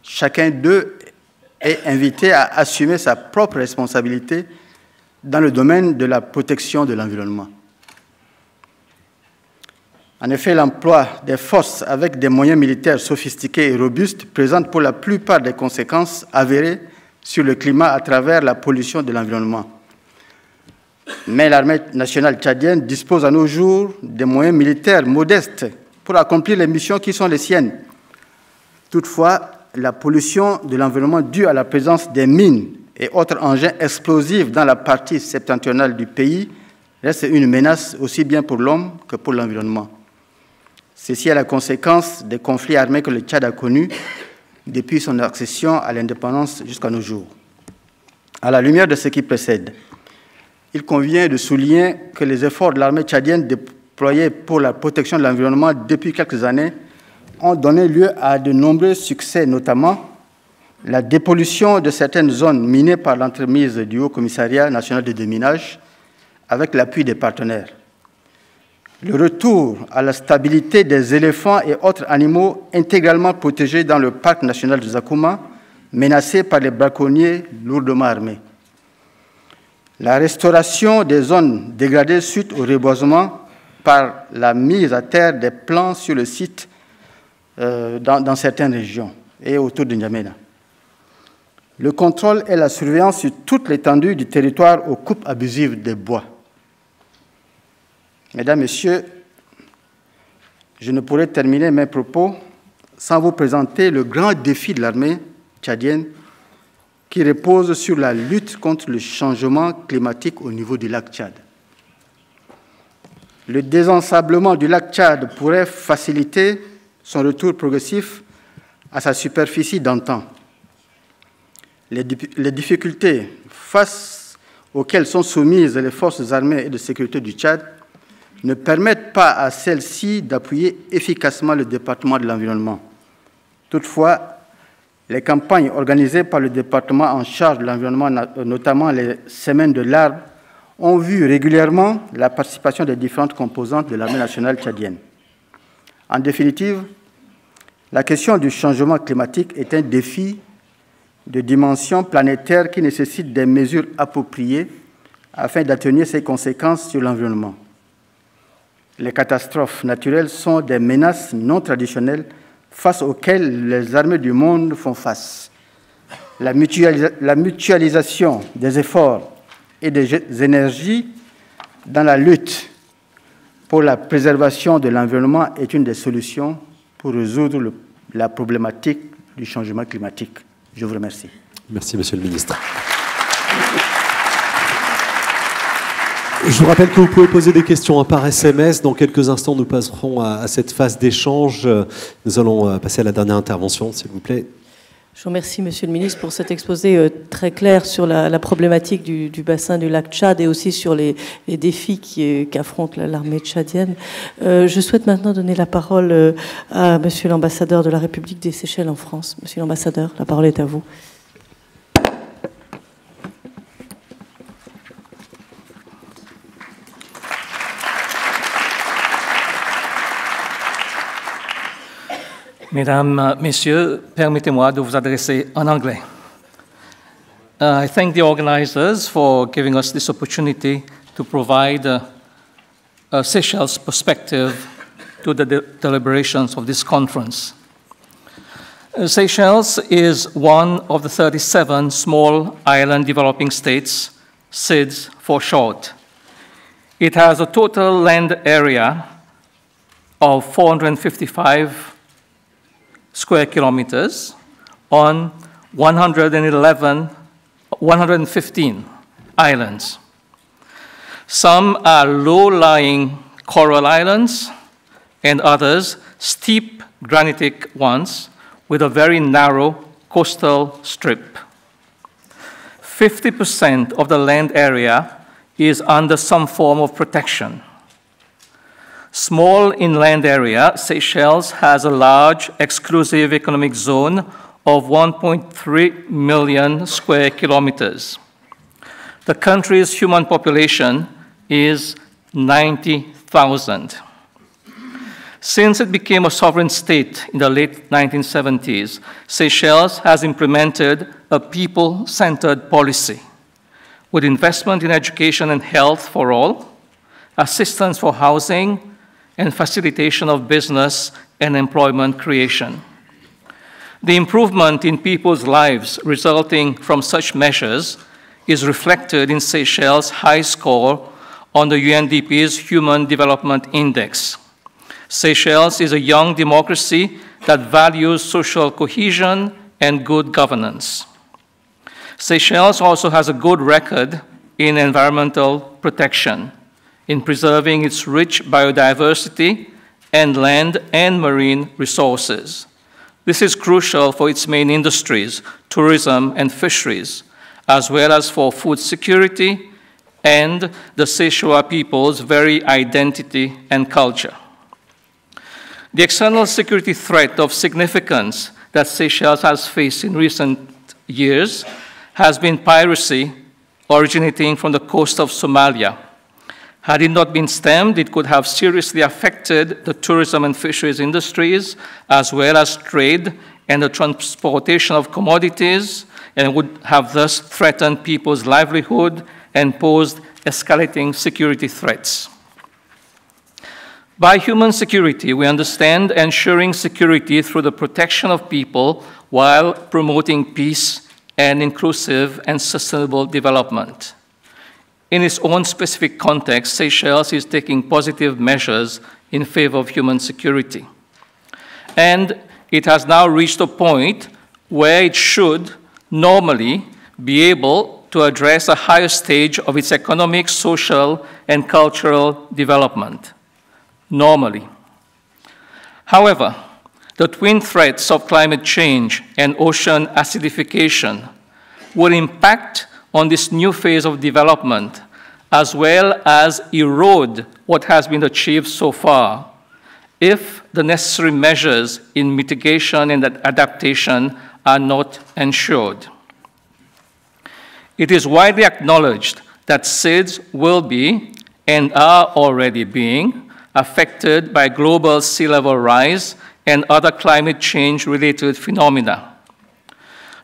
Speaker 5: Chacun d'eux est invité à assumer sa propre responsabilité dans le domaine de la protection de l'environnement. En effet, l'emploi des forces avec des moyens militaires sophistiqués et robustes présente pour la plupart des conséquences avérées sur le climat à travers la pollution de l'environnement. Mais l'armée nationale tchadienne dispose à nos jours des moyens militaires modestes pour accomplir les missions qui sont les siennes. Toutefois, la pollution de l'environnement due à la présence des mines et autres engins explosifs dans la partie septentrionale du pays reste une menace aussi bien pour l'homme que pour l'environnement. Ceci est la conséquence des conflits armés que le Tchad a connus depuis son accession à l'indépendance jusqu'à nos jours. À la lumière de ce qui précède, il convient de souligner que les efforts de l'armée tchadienne déployés pour la protection de l'environnement depuis quelques années ont donné lieu à de nombreux succès, notamment la dépollution de certaines zones minées par l'entremise du Haut Commissariat national de déminage avec l'appui des partenaires. Le retour à la stabilité des éléphants et autres animaux intégralement protégés dans le parc national de Zakouma, menacés par les braconniers lourdement armés. La restauration des zones dégradées suite au reboisement par la mise à terre des plants sur le site dans certaines régions et autour de N'Djamena. Le contrôle et la surveillance sur toute l'étendue du territoire aux coupes abusives des bois. Mesdames, Messieurs, je ne pourrais terminer mes propos sans vous présenter le grand défi de l'armée tchadienne qui repose sur la lutte contre le changement climatique au niveau du lac Tchad. Le désensablement du lac Tchad pourrait faciliter son retour progressif à sa superficie d'antan. Les difficultés face auxquelles sont soumises les forces armées et de sécurité du Tchad ne permettent pas à celles-ci d'appuyer efficacement le département de l'environnement. Toutefois, les campagnes organisées par le département en charge de l'environnement, notamment les semaines de l'arbre, ont vu régulièrement la participation des différentes composantes de l'armée nationale tchadienne. En définitive, la question du changement climatique est un défi de dimension planétaire qui nécessite des mesures appropriées afin d'atténuer ses conséquences sur l'environnement. Les catastrophes naturelles sont des menaces non traditionnelles face auxquelles les armées du monde font face. La mutualisation des efforts et des énergies dans la lutte pour la préservation de l'environnement est une des solutions pour résoudre la problématique du changement climatique. Je vous remercie.
Speaker 1: Merci, Monsieur le Ministre. Je vous rappelle que vous pouvez poser des questions par SMS. Dans quelques instants, nous passerons à cette phase d'échange. Nous allons passer à la dernière intervention, s'il vous plaît.
Speaker 3: Je vous remercie, Monsieur le Ministre, pour cet exposé très clair sur la problématique du bassin du lac Tchad et aussi sur les défis qu'affronte l'armée tchadienne. Je souhaite maintenant donner la parole à Monsieur l'ambassadeur de la République des Seychelles en France. Monsieur l'ambassadeur, la parole est à vous.
Speaker 6: Mesdames, Messieurs, permettez-moi de vous adresser en anglais. I thank the organizers for giving us this opportunity to provide a Seychelles perspective to the deliberations of this conference. Seychelles is one of the 37 small island developing states, SIDS for short. It has a total land area of 455 square kilometers on 115 islands. Some are low-lying coral islands and others steep granitic ones with a very narrow coastal strip. 50% of the land area is under some form of protection. Small inland area, Seychelles has a large exclusive economic zone of 1.3 million square kilometers. The country's human population is 90,000. Since it became a sovereign state in the late 1970s, Seychelles has implemented a people-centered policy with investment in education and health for all, assistance for housing, and facilitation of business and employment creation. The improvement in people's lives resulting from such measures is reflected in Seychelles' high score on the UNDP's Human Development Index. Seychelles is a young democracy that values social cohesion and good governance. Seychelles also has a good record in environmental protection, in preserving its rich biodiversity and land and marine resources. This is crucial for its main industries, tourism and fisheries, as well as for food security and the Seychelles people's very identity and culture. The external security threat of significance that Seychelles has faced in recent years has been piracy originating from the coast of Somalia. Had it not been stemmed, it could have seriously affected the tourism and fisheries industries, as well as trade and the transportation of commodities, and would have thus threatened people's livelihood and posed escalating security threats. By human security, we understand ensuring security through the protection of people while promoting peace and inclusive and sustainable development. In its own specific context, Seychelles is taking positive measures in favor of human security. And it has now reached a point where it should normally be able to address a higher stage of its economic, social, and cultural development. Normally. However, The twin threats of climate change and ocean acidification will impact on this new phase of development, as well as erode what has been achieved so far, if the necessary measures in mitigation and adaptation are not ensured. It is widely acknowledged that SIDS will be, and are already being, affected by global sea level rise and other climate change-related phenomena.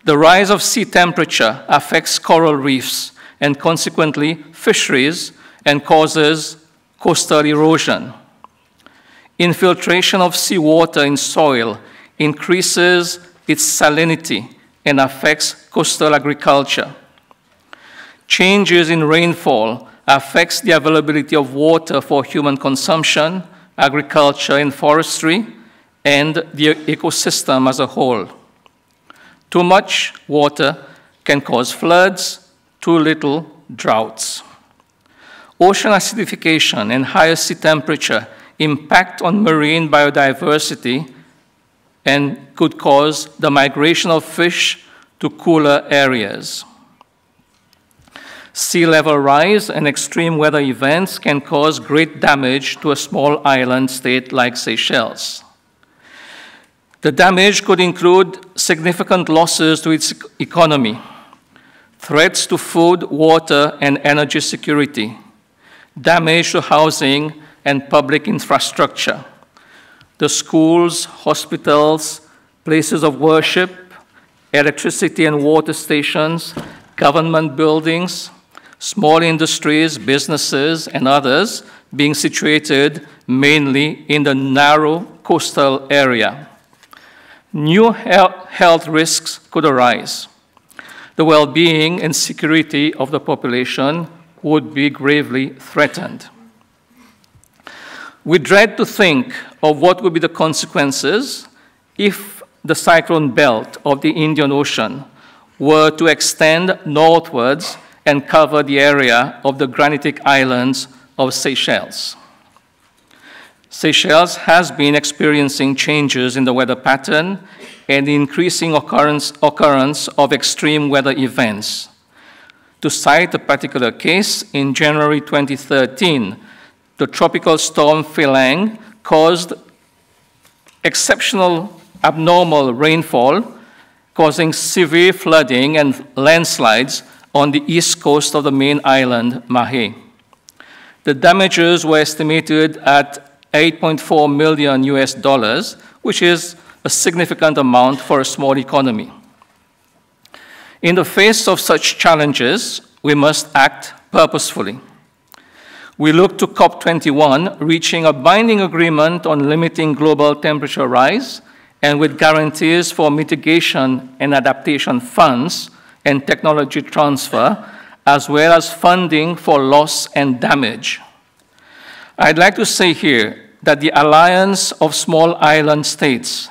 Speaker 6: The rise of sea temperature affects coral reefs and consequently fisheries and causes coastal erosion. Infiltration of seawater in soil increases its salinity and affects coastal agriculture. Changes in rainfall affects the availability of water for human consumption, agriculture and forestry, and the ecosystem as a whole. Too much water can cause floods, too little droughts. Ocean acidification and higher sea temperature impact on marine biodiversity and could cause the migration of fish to cooler areas. Sea level rise and extreme weather events can cause great damage to a small island state like Seychelles. The damage could include significant losses to its economy, threats to food, water, and energy security, damage to housing and public infrastructure. The schools, hospitals, places of worship, electricity and water stations, government buildings, small industries, businesses, and others being situated mainly in the narrow coastal area. New health risks could arise. The well-being and security of the population would be gravely threatened. We dread to think of what would be the consequences if the cyclone belt of the Indian Ocean were to extend northwards and cover the area of the granitic islands of Seychelles. Seychelles has been experiencing changes in the weather pattern and the increasing occurrence of extreme weather events. To cite a particular case, in January 2013, the tropical storm Phelang caused exceptional abnormal rainfall, causing severe flooding and landslides on the east coast of the main island, Mahé. The damages were estimated at $8.4 million US, which is a significant amount for a small economy. In the face of such challenges, we must act purposefully. We look to COP21 reaching a binding agreement on limiting global temperature rise and with guarantees for mitigation and adaptation funds and technology transfer, as well as funding for loss and damage. I'd like to say here that the Alliance of Small Island States,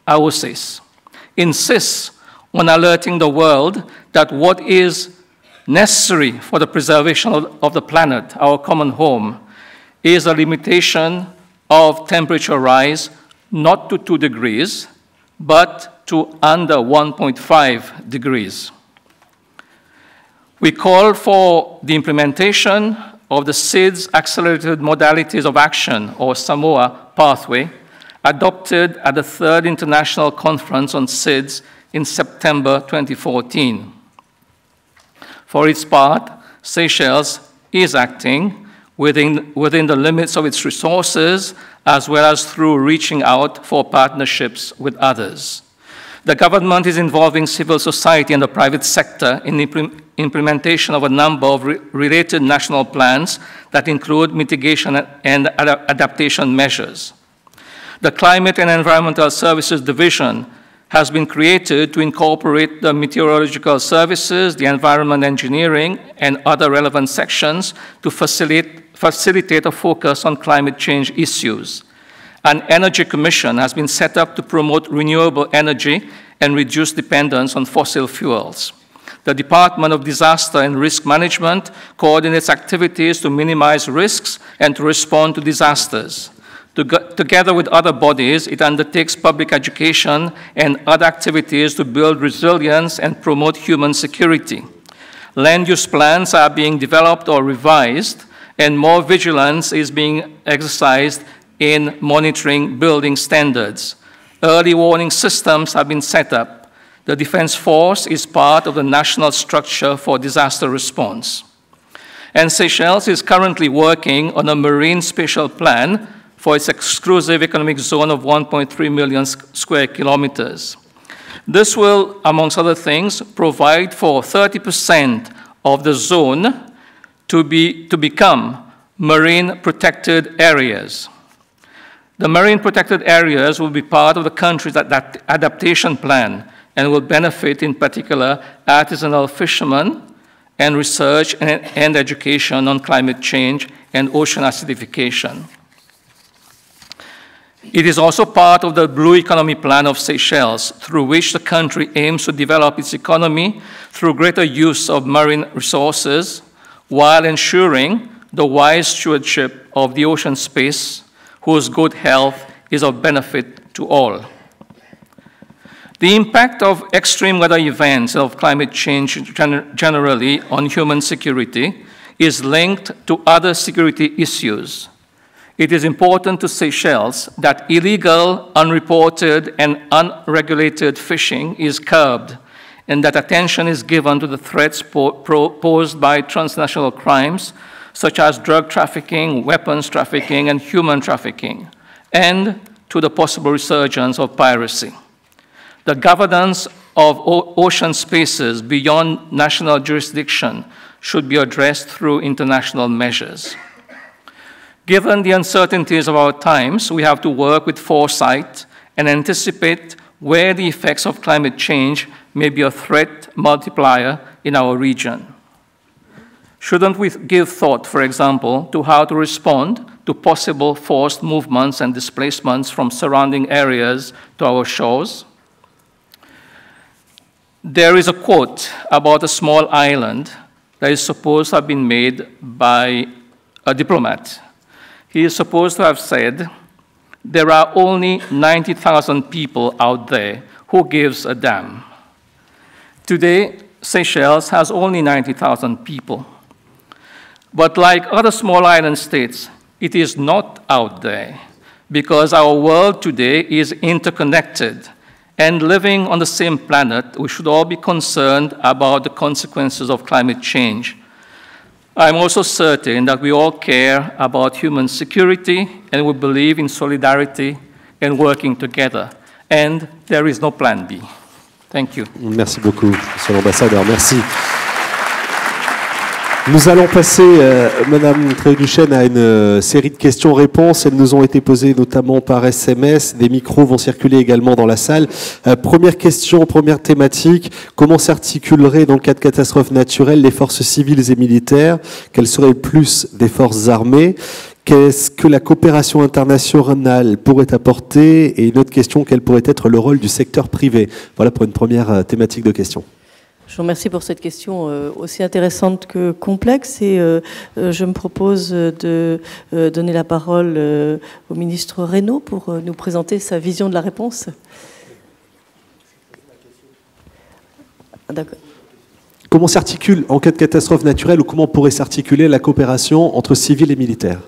Speaker 6: AOSIS, insists on alerting the world that what is necessary for the preservation of the planet, our common home, is a limitation of temperature rise not to 2 degrees, but to under 1.5 degrees. We call for the implementation of the SIDS Accelerated Modalities of Action, or Samoa pathway, adopted at the 3rd International Conference on SIDS in September 2014. For its part, Seychelles is acting within the limits of its resources, as well as through reaching out for partnerships with others. The government is involving civil society and the private sector in the implementation of a number of related national plans that include mitigation and adaptation measures. The Climate and Environmental Services Division has been created to incorporate the meteorological services, the environment engineering, and other relevant sections to facilitate a focus on climate change issues. An energy commission has been set up to promote renewable energy and reduce dependence on fossil fuels. The Department of Disaster and Risk Management coordinates activities to minimize risks and to respond to disasters. Together with other bodies, it undertakes public education and other activities to build resilience and promote human security. Land use plans are being developed or revised, and more vigilance is being exercised in monitoring building standards. Early warning systems have been set up. The Defense Force is part of the national structure for disaster response. And Seychelles is currently working on a marine spatial plan for its exclusive economic zone of 1.3 million square kilometers. This will, amongst other things, provide for 30% of the zone to become marine protected areas. The marine protected areas will be part of the country's adaptation plan and will benefit, in particular, artisanal fishermen and research and education on climate change and ocean acidification. It is also part of the Blue Economy Plan of Seychelles, through which the country aims to develop its economy through greater use of marine resources while ensuring the wise stewardship of the ocean space, whose good health is of benefit to all. The impact of extreme weather events of climate change generally on human security is linked to other security issues. It is important to Seychelles that illegal, unreported, and unregulated fishing is curbed, and that attention is given to the threats posed by transnational crimes, such as drug trafficking, weapons trafficking, and human trafficking, and to the possible resurgence of piracy. The governance of ocean spaces beyond national jurisdiction should be addressed through international measures. Given the uncertainties of our times, we have to work with foresight and anticipate where the effects of climate change may be a threat multiplier in our region. Shouldn't we give thought, for example, to how to respond to possible forced movements and displacements from surrounding areas to our shores? There is a quote about a small island that is supposed to have been made by a diplomat. He is supposed to have said, "There are only 90,000 people out there. Who gives a damn?" Today, Seychelles has only 90,000 people. But like other small island states, it is not out there, because our world today is interconnected, and living on the same planet, we should all be concerned about the consequences of climate change. I'm also certain that we all care about human security, and we believe in solidarity and working together. And there is no plan B. Thank you.
Speaker 1: Merci beaucoup, Monsieur l'Ambassadeur. Merci. Nous allons passer, Madame Tréduchesne, à une série de questions-réponses. Elles nous ont été posées notamment par SMS. Des micros vont circuler également dans la salle. Première question, première thématique. Comment s'articuleraient dans le cas de catastrophes naturelles les forces civiles et militaires? Quels seraient le plus des forces armées? Qu'est-ce que la coopération internationale pourrait apporter? Et une autre question, quel pourrait être le rôle du secteur privé? Voilà pour une première thématique de questions.
Speaker 3: Je vous remercie pour cette question aussi intéressante que complexe, et je me propose de donner la parole au ministre Reynaud pour nous présenter sa vision de la réponse. D'accord.
Speaker 1: Comment s'articule, en cas de catastrophe naturelle, ou comment pourrait s'articuler la coopération entre civils et militaires?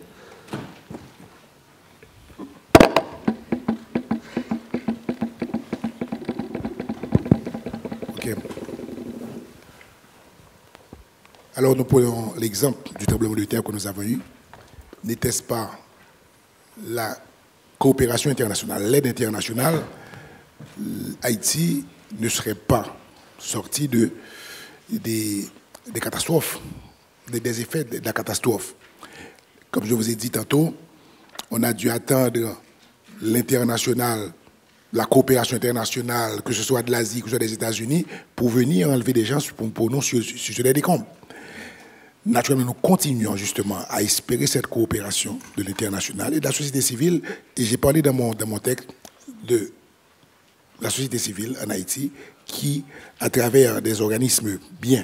Speaker 4: Alors nous prenons l'exemple du tremblement de terre que nous avons eu. N'était-ce pas la coopération internationale, l'aide internationale, Haïti ne serait pas sorti des catastrophes, des effets de la catastrophe. Comme je vous ai dit tantôt, on a dû attendre l'international, la coopération internationale, que ce soit de l'Asie, que ce soit des États-Unis, pour venir enlever des gens pour nous sur des décombres. Naturellement, nous continuons justement à espérer cette coopération de l'international et de la société civile. Et j'ai parlé dans mon texte de la société civile en Haïti qui, à travers des organismes bien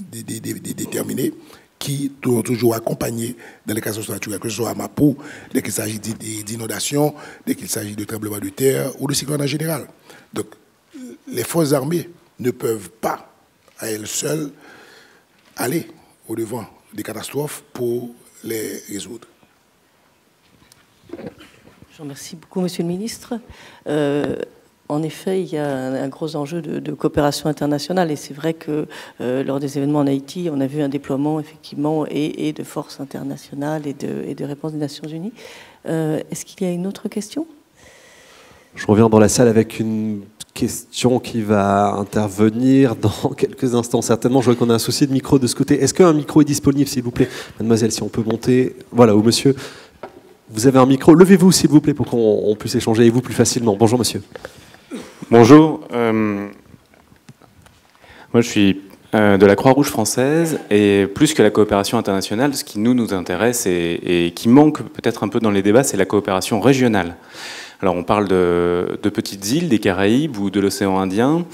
Speaker 4: déterminés, qui doit toujours accompagner dans les catastrophes naturelles, que ce soit à Mapou, dès qu'il s'agit d'inondations, dès qu'il s'agit de tremblements de terre ou de cyclones en général. Donc, les forces armées ne peuvent pas, à elles seules, aller au-devant des catastrophes pour les résoudre.
Speaker 3: Je vous remercie beaucoup, Monsieur le Ministre. En effet, il y a un gros enjeu de coopération internationale et c'est vrai que lors des événements en Haïti, on a vu un déploiement effectivement et de forces internationales et de réponse des Nations Unies. Est-ce qu'il y a une autre question?
Speaker 1: Je reviens dans la salle avec une question qui va intervenir dans quelques instants. Certainement, je vois qu'on a un souci de micro de ce côté. Est-ce qu'un micro est disponible, s'il vous plaît? Mademoiselle, si on peut monter. Voilà, ou monsieur. Vous avez un micro. Levez-vous, s'il vous plaît, pour qu'on puisse échanger avec vous plus facilement. Bonjour, monsieur.
Speaker 7: Bonjour. Moi, je suis de la Croix-Rouge française et plus que la coopération internationale, ce qui nous intéresse et qui manque peut-être un peu dans les débats, c'est la coopération régionale. Alors, on parle de petites îles, des Caraïbes ou de l'océan Indien.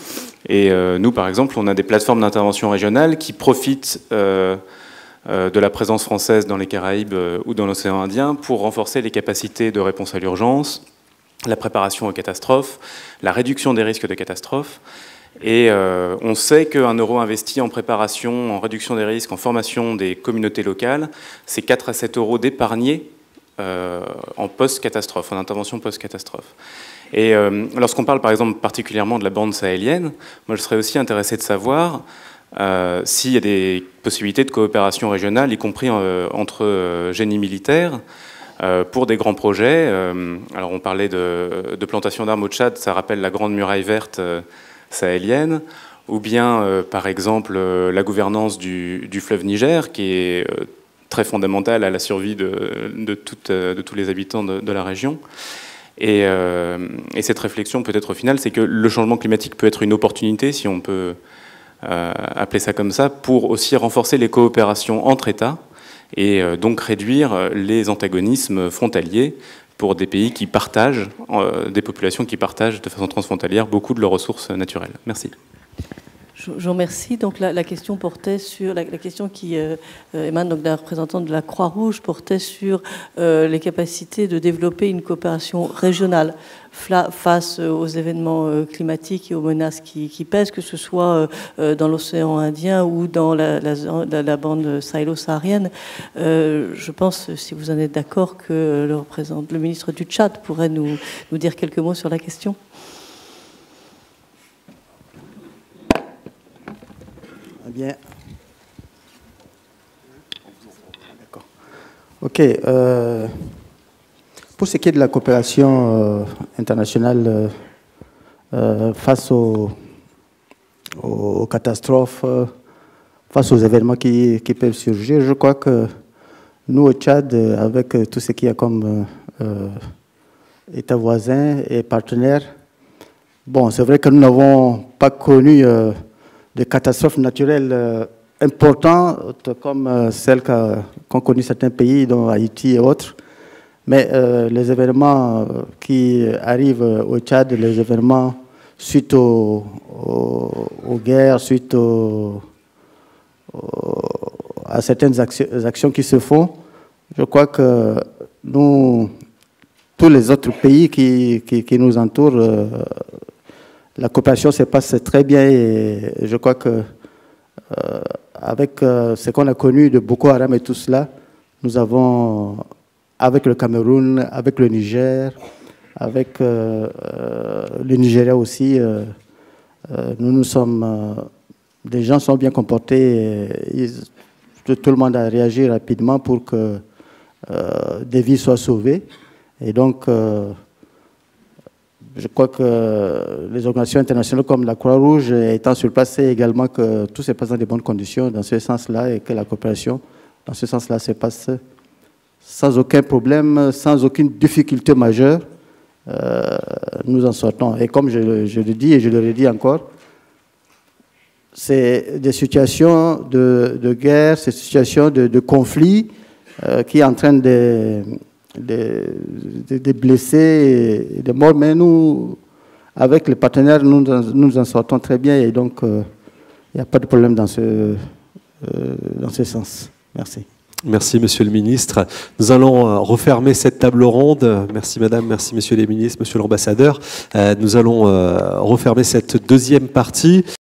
Speaker 7: Et nous, par exemple, on a des plateformes d'intervention régionale qui profitent de la présence française dans les Caraïbes ou dans l'océan Indien pour renforcer les capacités de réponse à l'urgence, la préparation aux catastrophes, la réduction des risques de catastrophes. Et on sait qu'un euro investi en préparation, en réduction des risques, en formation des communautés locales, c'est 4 à 7 euros d'épargnés en post-catastrophe, en intervention post-catastrophe. Et lorsqu'on parle par exemple particulièrement de la bande sahélienne, moi je serais aussi intéressé de savoir s'il y a des possibilités de coopération régionale, y compris entre génie militaire, pour des grands projets. Alors on parlait de plantation d'armes au Tchad, ça rappelle la grande muraille verte sahélienne, ou bien par exemple la gouvernance du fleuve Niger, qui est très fondamentale à la survie de tous les habitants de la région. Et cette réflexion peut-être au final, c'est que le changement climatique peut être une opportunité, si on peut appeler ça comme ça, pour aussi renforcer les coopérations entre États, et donc réduire les antagonismes frontaliers pour des pays qui partagent, des populations qui partagent de façon transfrontalière beaucoup de leurs ressources naturelles. Merci.
Speaker 3: Je vous remercie. Donc la question portait sur la question qui émane donc d'un représentant de la Croix-Rouge portait sur les capacités de développer une coopération régionale face aux événements climatiques et aux menaces qui pèsent, que ce soit dans l'océan Indien ou dans la bande sahélo-saharienne. Je pense, si vous en êtes d'accord, que le ministre du Tchad pourrait nous dire quelques mots sur la question.
Speaker 5: Bien. D'accord. OK. Pour ce qui est de la coopération internationale face aux catastrophes, face aux événements qui peuvent surgir, je crois que nous, au Tchad, avec tout ce qu'il y a comme États voisins et partenaires, bon, c'est vrai que nous n'avons pas connu de catastrophes naturelles importantes comme celles qu'ont connues certains pays, dont Haïti et autres. Mais les événements qui arrivent au Tchad, les événements suite aux guerres, suite à certaines actions qui se font, je crois que nous, tous les autres pays qui nous entourent, la coopération se passe très bien et je crois que avec ce qu'on a connu de Boko Haram et tout cela, nous avons, avec le Cameroun, avec le Niger, avec le Nigeria aussi, nous sommes, les gens sont bien comportés et tout le monde a réagi rapidement pour que des vies soient sauvées. Et donc, je crois que les organisations internationales comme la Croix-Rouge étant sur place, c'est également que tout se passe dans de bonnes conditions dans ce sens-là et que la coopération dans ce sens-là se passe sans aucun problème, sans aucune difficulté majeure. Nous en sortons. Et comme je le dis et je le redis encore, c'est des situations de guerre, ces situations de conflit qui entraînent des blessés et des morts, mais nous, avec les partenaires, nous en sortons très bien et donc il n'y a pas de problème dans ce sens. Merci.
Speaker 1: Merci, Monsieur le Ministre. Nous allons refermer cette table ronde. Merci, Madame, merci, Messieurs les ministres, Monsieur l'Ambassadeur. Nous allons refermer cette deuxième partie.